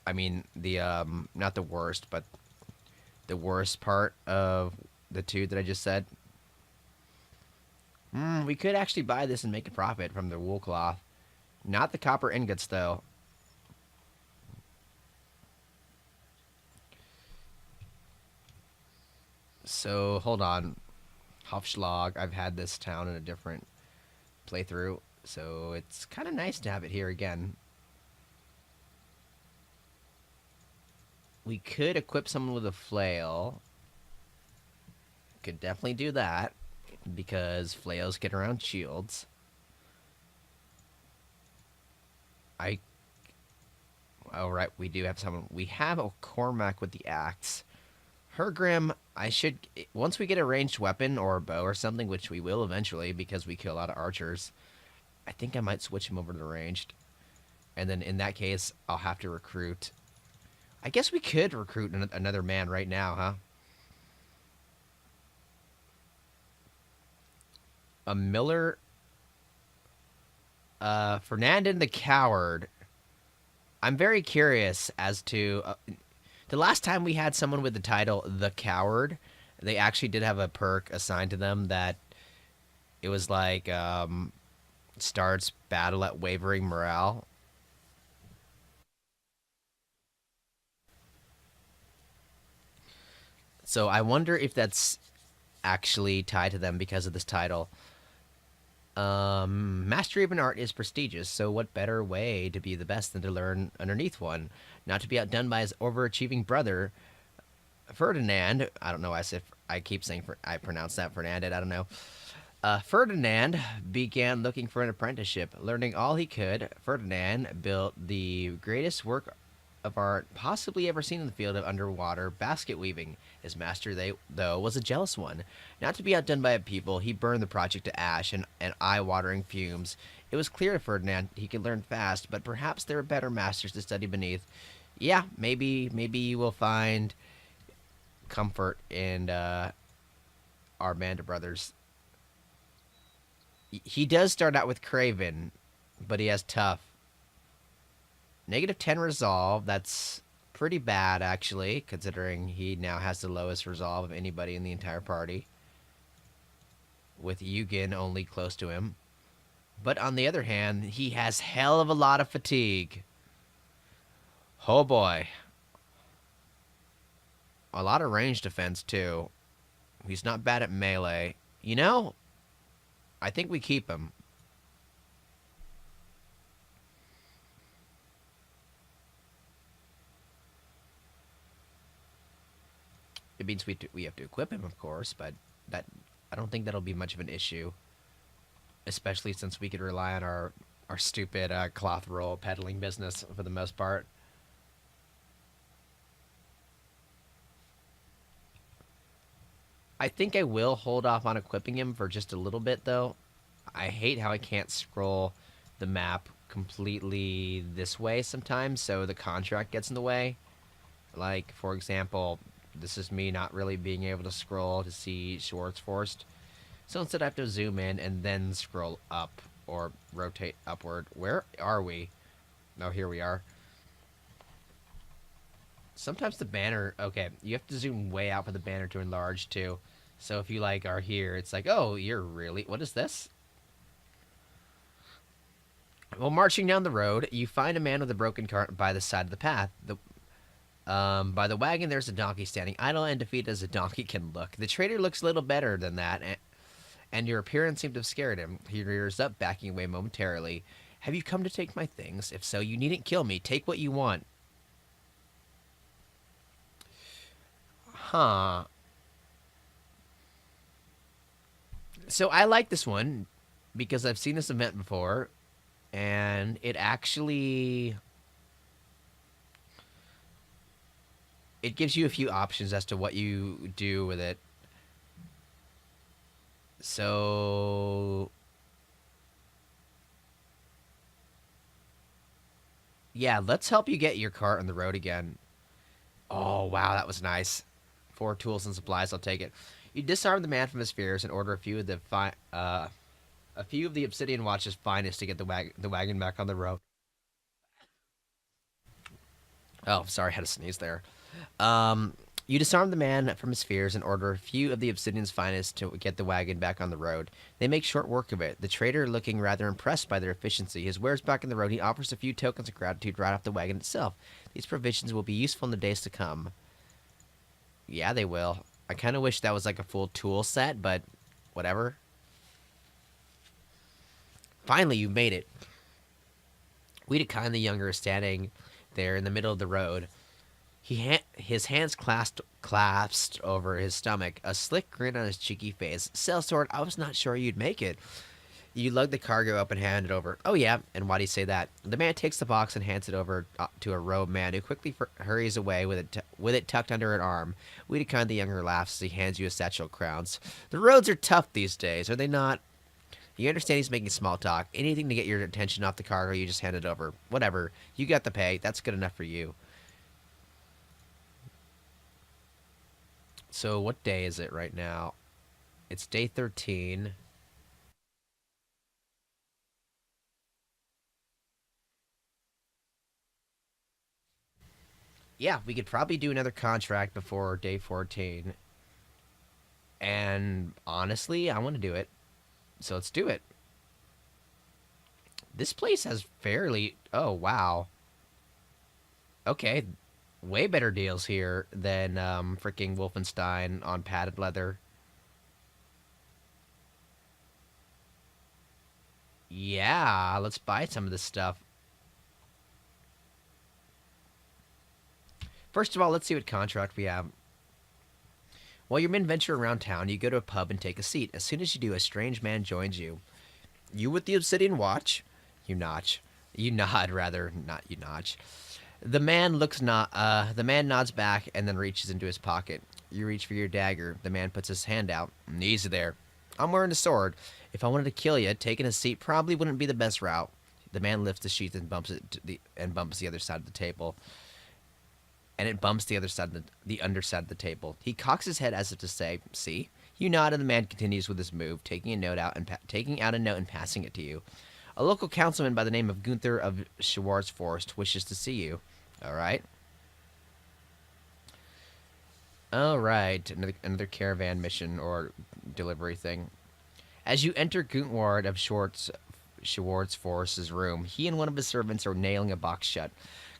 I mean, not the worst, but the worst part of the two that I just said. We could actually buy this and make a profit from the wool cloth. Not the copper ingots, though. So, hold on. Hofschlag, I've had this town in a different playthrough, so it's kind of nice to have it here again. We could equip someone with a flail. Could definitely do that, because flails get around shields. Oh, right, we do have someone. We have a Cormac with the axe. Hergrim, once we get a ranged weapon or a bow or something, which we will eventually because we kill a lot of archers, I think I might switch him over to the ranged. And then in that case, I'll have to recruit. I guess we could recruit another man right now, huh? A Miller. Fernandin the Coward. I'm very curious as to... the last time we had someone with the title The Coward, they actually did have a perk assigned to them that it was like starts battle at wavering morale. So I wonder if that's actually tied to them because of this title. Mastery of an art is prestigious, so what better way to be the best than to learn underneath one? Not to be outdone by his overachieving brother, Ferdinand. I don't know why I keep saying I pronounce that Fernanded. I don't know. Ferdinand began looking for an apprenticeship. Learning all he could, Ferdinand built the greatest work of art possibly ever seen in the field of underwater basket weaving. His master, though, was a jealous one. Not to be outdone by a people, he burned the project to ash and eye-watering fumes. It was clear to Ferdinand he could learn fast, but perhaps there were better masters to study beneath. Yeah, maybe you will find comfort in our band of brothers. He does start out with Craven, but he has tough. -10 resolve. That's pretty bad, actually, considering he now has the lowest resolve of anybody in the entire party, with Eugen only close to him. But on the other hand, he has hell of a lot of fatigue. Oh boy. A lot of range defense, too. He's not bad at melee. You know, I think we keep him. It means we have to equip him, of course, but that I don't think that'll be much of an issue, especially since we could rely on our stupid cloth roll peddling business for the most part. I think I will hold off on equipping him for just a little bit, though. I hate how I can't scroll the map completely this way sometimes, so the contract gets in the way. Like, for example, this is me not really being able to scroll to see Schwarzforst. So instead I have to zoom in and then scroll up or rotate upward. Where are we? Oh, here we are. Sometimes the banner, okay, you have to zoom way out for the banner to enlarge too. So if you like are here, it's like, oh, you're really, what is this? While marching down the road, you find a man with a broken cart by the side of the path. By the wagon, there's a donkey standing idle and defeated as a donkey can look. The trader looks a little better than that, and your appearance seemed to have scared him. He rears up, backing away momentarily. Have you come to take my things? If so, you needn't kill me. Take what you want. Huh. So I like this one because I've seen this event before, and it actually it gives you a few options as to what you do with it. So yeah, let's help you get your cart on the road again. Oh wow, that was nice. 4 tools and supplies, I'll take it. You disarm the man from his fears and order a few of the Obsidian Watch's finest to get the wagon back on the road. Oh, sorry, I had to sneeze there. You disarm the man from his fears and order a few of the Obsidian's finest to get the wagon back on the road. They make short work of it, the trader looking rather impressed by their efficiency. His wares back on the road, he offers a few tokens of gratitude right off the wagon itself. These provisions will be useful in the days to come. Yeah, they will. I kind of wish that was like a full tool set, but whatever. Finally, you made it. Wedekind the Younger is standing there in the middle of the road. His hands clasped over his stomach, a slick grin on his cheeky face. Sellsword, I was not sure you'd make it. You lug the cargo up and hand it over. Oh yeah, and why do you say that? The man takes the box and hands it over to a robed man who quickly hurries away with it tucked under an arm. Wedekind the Younger laughs as he hands you a satchel of crowns. The roads are tough these days, are they not? You understand he's making small talk. Anything to get your attention off the cargo, you just hand it over. Whatever. You got the pay. That's good enough for you. So what day is it right now? It's day 13. Yeah, we could probably do another contract before day 14. And honestly, I want to do it. So let's do it. This place has fairly... Oh, wow. Okay. Way better deals here than freaking Wolfenstein on padded leather. Yeah, let's buy some of this stuff. First of all, let's see what contract we have. While your men venture around town, you go to a pub and take a seat. As soon as you do, a strange man joins you. You with the Obsidian Watch? You notch. You nod, rather, not you notch. The man nods back and then reaches into his pocket. You reach for your dagger. The man puts his hand out. Easy there. I'm wearing a sword. If I wanted to kill you, taking a seat probably wouldn't be the best route. The man lifts the sheath and bumps the other side of the table, and it bumps the other side of the underside of the table. He cocks his head as if to say, "See." You nod, and the man continues with his move, taking taking out a note and passing it to you. A local councilman by the name of Gunther of Schwarzforst wishes to see you. All right. All right. Another caravan mission or delivery thing. As you enter Guntward of Schwarzforst's room, he and one of his servants are nailing a box shut.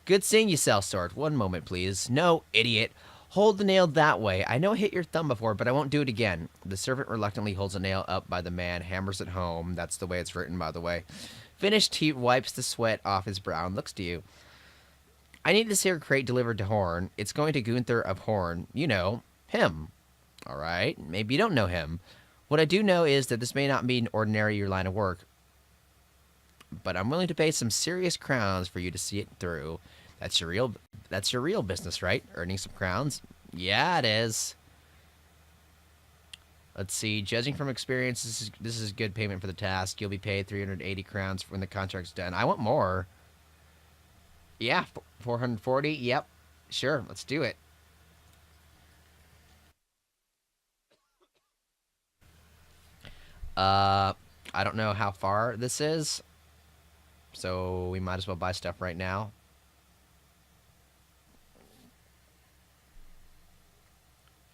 Good seeing you, Sellsword. One moment, please. No, idiot. Hold the nail that way. I know I hit your thumb before, but I won't do it again. The servant reluctantly holds a nail up by the man, hammers it home. That's the way it's written, by the way. Finished, he wipes the sweat off his brow and looks to you. I need this here crate delivered to Horn. It's going to Gunther of Horn. You know, him. All right. Maybe you don't know him. What I do know is that this may not be an ordinary your line of work, but I'm willing to pay some serious crowns for you to see it through. That's your real business, right? Earning some crowns? Yeah, it is. Let's see. Judging from experience, this is good payment for the task. You'll be paid 380 crowns when the contract's done. I want more. Yeah, 440. Yep. Sure, let's do it. I don't know how far this is, so we might as well buy stuff right now.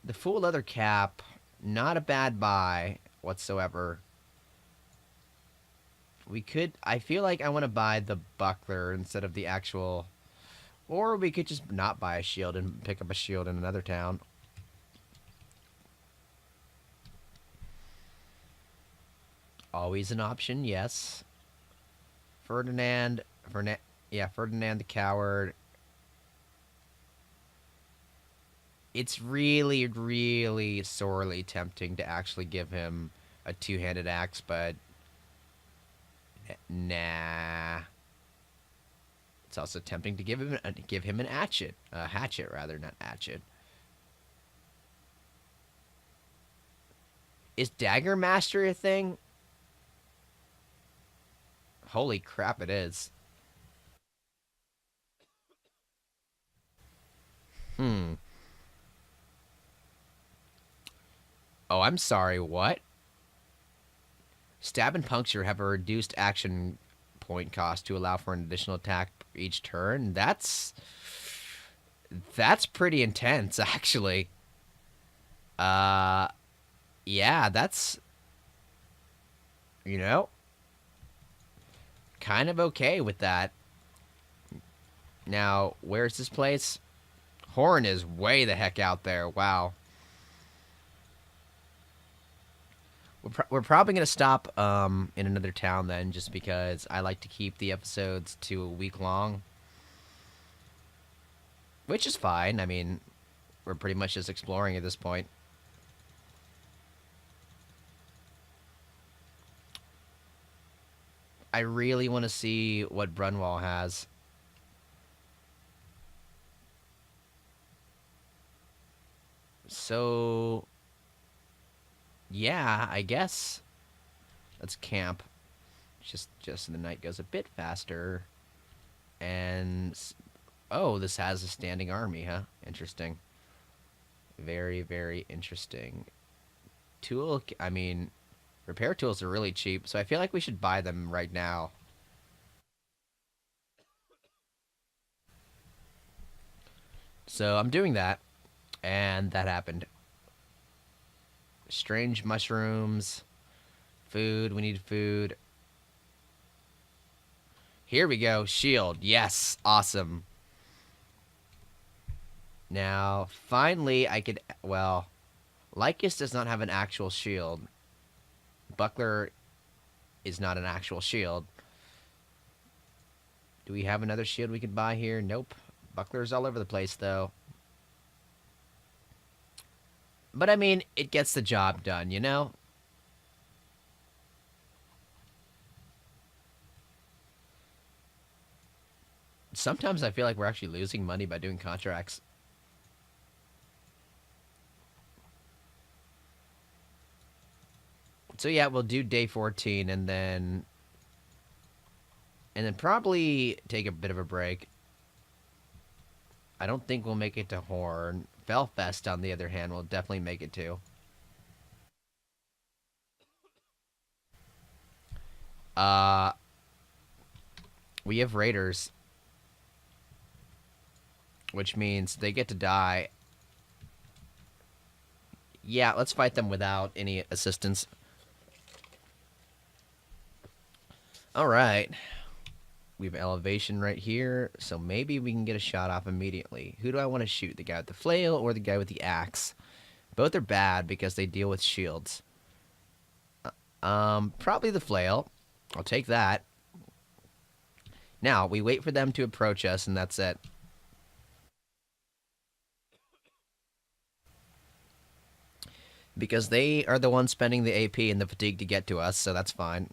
The full leather cap, not a bad buy whatsoever. We could, I feel like I want to buy the buckler instead of the actual, or we could just not buy a shield and pick up a shield in another town. Always an option, yes. Ferdinand the Coward. It's really, really sorely tempting to actually give him a two-handed axe, but nah. It's also tempting to give him an hatchet, rather, not hatchet. Is Dagger Mastery a thing? Holy crap, it is. Hmm. Oh, I'm sorry, what? Stab and puncture have a reduced action point cost to allow for an additional attack each turn. That's pretty intense, actually. Uh, yeah, that's, you know, kind of okay with that. Now, where's this place? Horn is way the heck out there. Wow. We're probably going to stop in another town then, just because I like to keep the episodes to a week long. Which is fine. I mean, we're pretty much just exploring at this point. I really want to see what Brunwall has. So, yeah, I guess let's camp. Just the night goes a bit faster, and oh, this has a standing army, huh? Interesting. Very, very interesting. I mean, repair tools are really cheap, so I feel like we should buy them right now. So I'm doing that, and that happened. Strange mushrooms. Food. We need food. Here we go. Shield. Yes. Awesome. Now, finally, I could... Well, Lycus does not have an actual shield. Buckler is not an actual shield. Do we have another shield we could buy here? Nope. Buckler's all over the place, though. But, I mean, it gets the job done, you know? Sometimes I feel like we're actually losing money by doing contracts. So yeah, we'll do day 14 and then probably take a bit of a break. I don't think we'll make it to Horn. Belfast, on the other hand, will definitely make it to. Uh, we have Raiders, which means they get to die. Yeah, let's fight them without any assistance. All right. We have elevation right here, so maybe we can get a shot off immediately. Who do I want to shoot? The guy with the flail or the guy with the axe? Both are bad because they deal with shields. Probably the flail. I'll take that. Now, we wait for them to approach us, and that's it. Because they are the ones spending the AP and the fatigue to get to us, so that's fine.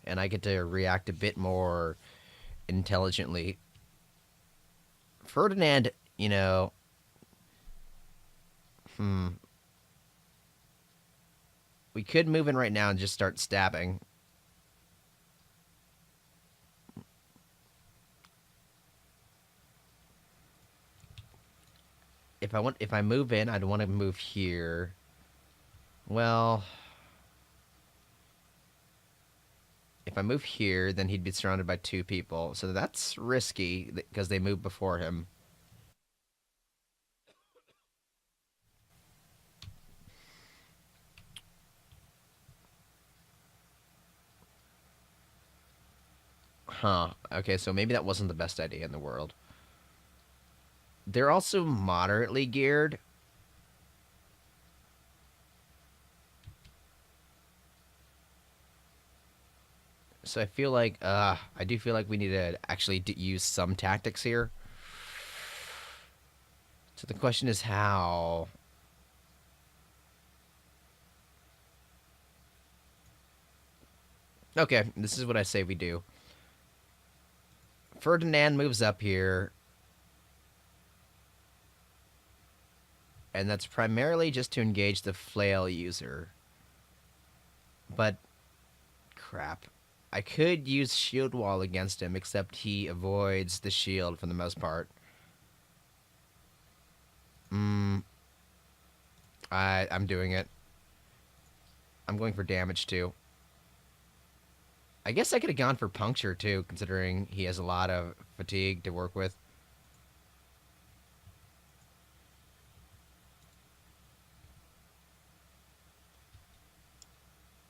And I get to react a bit more intelligently. Ferdinand, you know, we could move in right now and just start stabbing. If I move in, I'd want to move here. Well, if I move here, then he'd be surrounded by 2 people. So that's risky because they move before him. Huh. Okay, so maybe that wasn't the best idea in the world. They're also moderately geared. So I feel like, I do feel like we need to actually use some tactics here. So the question is how. Okay, this is what I say we do. Ferdinand moves up here. And that's primarily just to engage the flail user. But, crap. I could use shield wall against him, except he avoids the shield for the most part. I'm doing it. I'm going for damage too. I guess I could have gone for puncture too, considering he has a lot of fatigue to work with.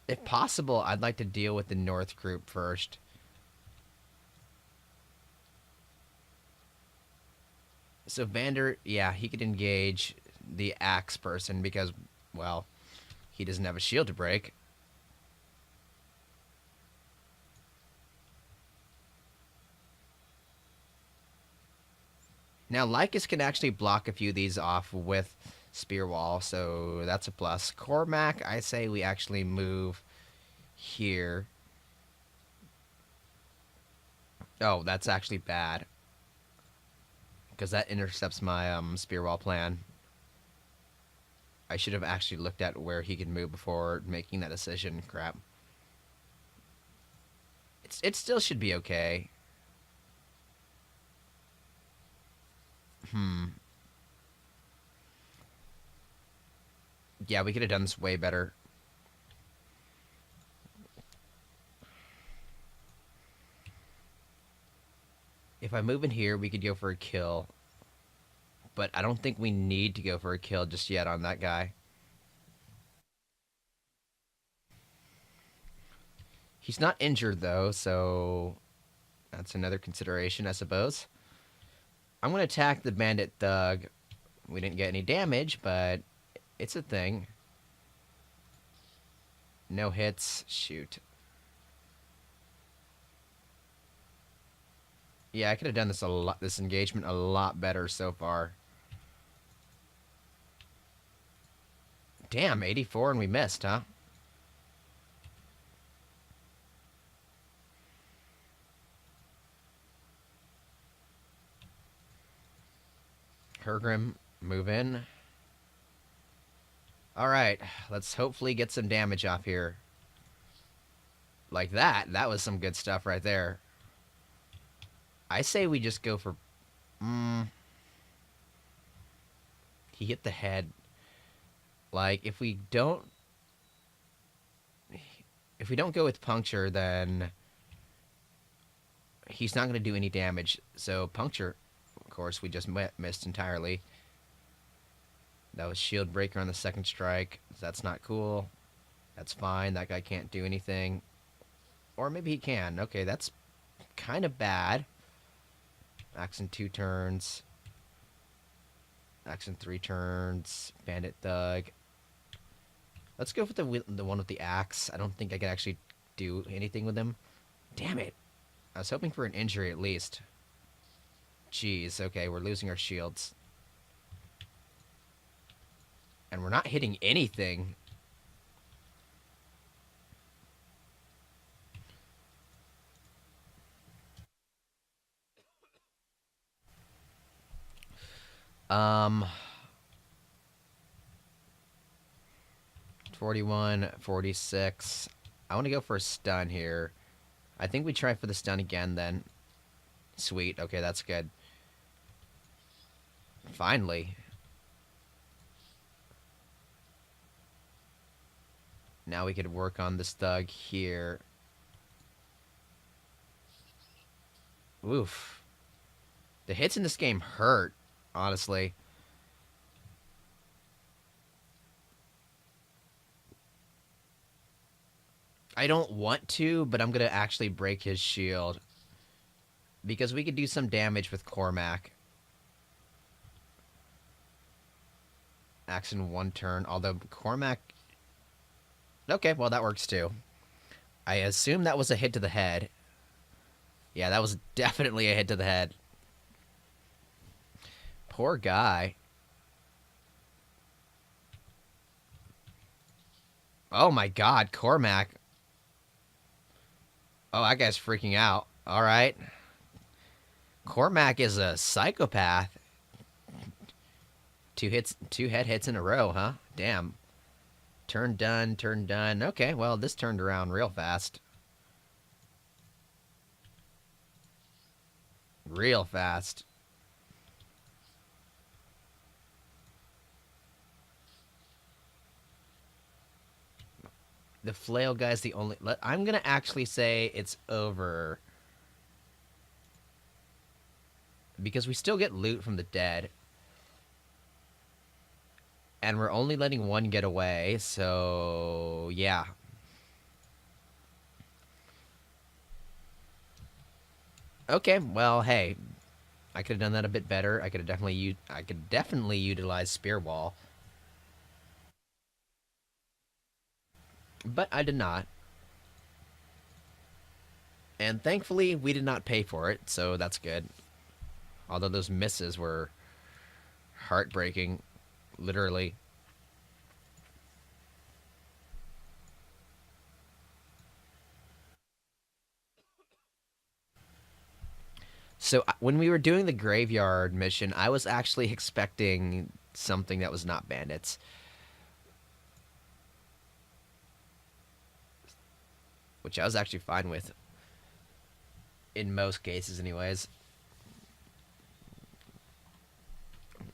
If possible, I'd like to deal with the North group first. So Vander, yeah, he could engage the axe person because, well, he doesn't have a shield to break. Now, Lycus can actually block a few of these off with Spear Wall, so that's a plus. Cormac, I say we actually move here. Oh, that's actually bad. Because that intercepts my Spear Wall plan. I should have actually looked at where he could move before making that decision. Crap. It still should be okay. Yeah, we could have done this way better. If I move in here, we could go for a kill. But I don't think we need to go for a kill just yet on that guy. He's not injured, though, so that's another consideration, I suppose. I'm going to attack the bandit thug. We didn't get any damage, but it's a thing. No hits. Shoot. Yeah, I could have done this engagement a lot better so far. Damn, 84 and we missed, huh? Hergrim, move in. Alright, let's hopefully get some damage off here. Like that. That was some good stuff right there. I say we just go for... he hit the head. Like, if we don't... If we don't go with puncture, then... he's not going to do any damage. So, puncture, of course, we just missed entirely. That was shield breaker on the second strike. That's not cool. That's fine. That guy can't do anything. Or maybe he can. Okay, that's kind of bad. Axe in 2 turns. Axe in 3 turns. Bandit Thug. Let's go with the one with the axe. I don't think I can actually do anything with him. Damn it. I was hoping for an injury at least. Jeez, okay, we're losing our shields. And we're not hitting anything. Um... 41, 46. I want to go for a stun here. I think we try for the stun again then. Sweet. Okay, that's good. Finally. Now we could work on this thug here. Oof. The hits in this game hurt, honestly. I don't want to, but I'm going to actually break his shield. Because we could do some damage with Cormac. Axe in 1 turn. Although Cormac... Okay, well that works too. I assume that was a hit to the head. Yeah, that was definitely a hit to the head. Poor guy. Oh my god, Cormac. Oh, that guy's freaking out. Alright. Cormac is a psychopath. 2 head hits in a row, huh? Damn. Turn done, turn done. Okay, well, this turned around real fast. Real fast. The flail guy's the only... I'm going to actually say it's over. Because we still get loot from the dead. And we're only letting 1 get away, so... yeah. Okay, well, hey. I could have done that a bit better. I could definitely utilize Spear Wall. But I did not. And thankfully, we did not pay for it, so that's good. Although those misses were heartbreaking, literally. So when we were doing the graveyard mission, I was actually expecting something that was not bandits. Which I was actually fine with. In most cases, anyways.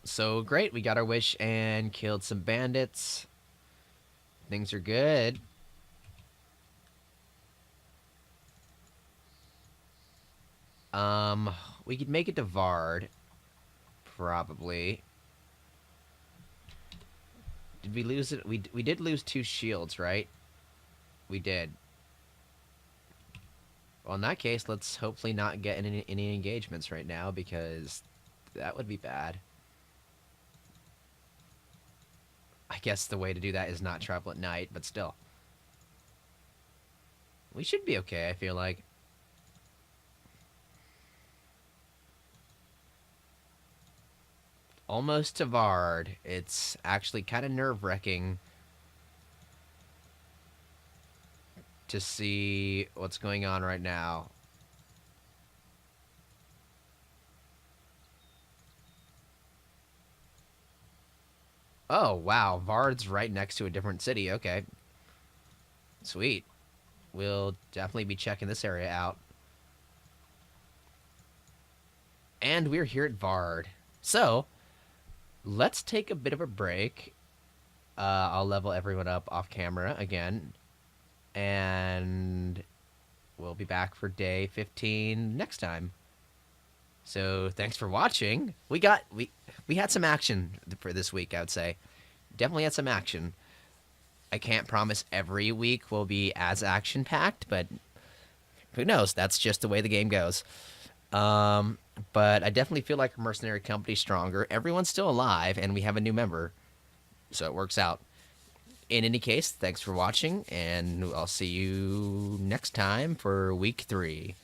So, great. We got our wish and killed some bandits. Things are good. We could make it to Vard. Probably. Did we lose it? We did lose 2 shields, right? We did. Well, in that case, let's hopefully not get any engagements right now, because that would be bad. I guess the way to do that is not travel at night, but still. We should be okay, I feel like. Almost to Vard. It's actually kind of nerve-wracking to see what's going on right now. Oh, wow. Vard's right next to a different city. Okay. Sweet. we'll definitely be checking this area out. And we're here at Vard. So, let's take a bit of a break. I'll level everyone up off camera again. And we'll be back for day 15 next time. So, thanks for watching. We had some action for this week, I would say. Definitely had some action. I can't promise every week will be as action-packed, but who knows? That's just the way the game goes. But I definitely feel like our mercenary company's stronger. Everyone's still alive, and we have a new member, so it works out. In any case, thanks for watching, and I'll see you next time for week 3.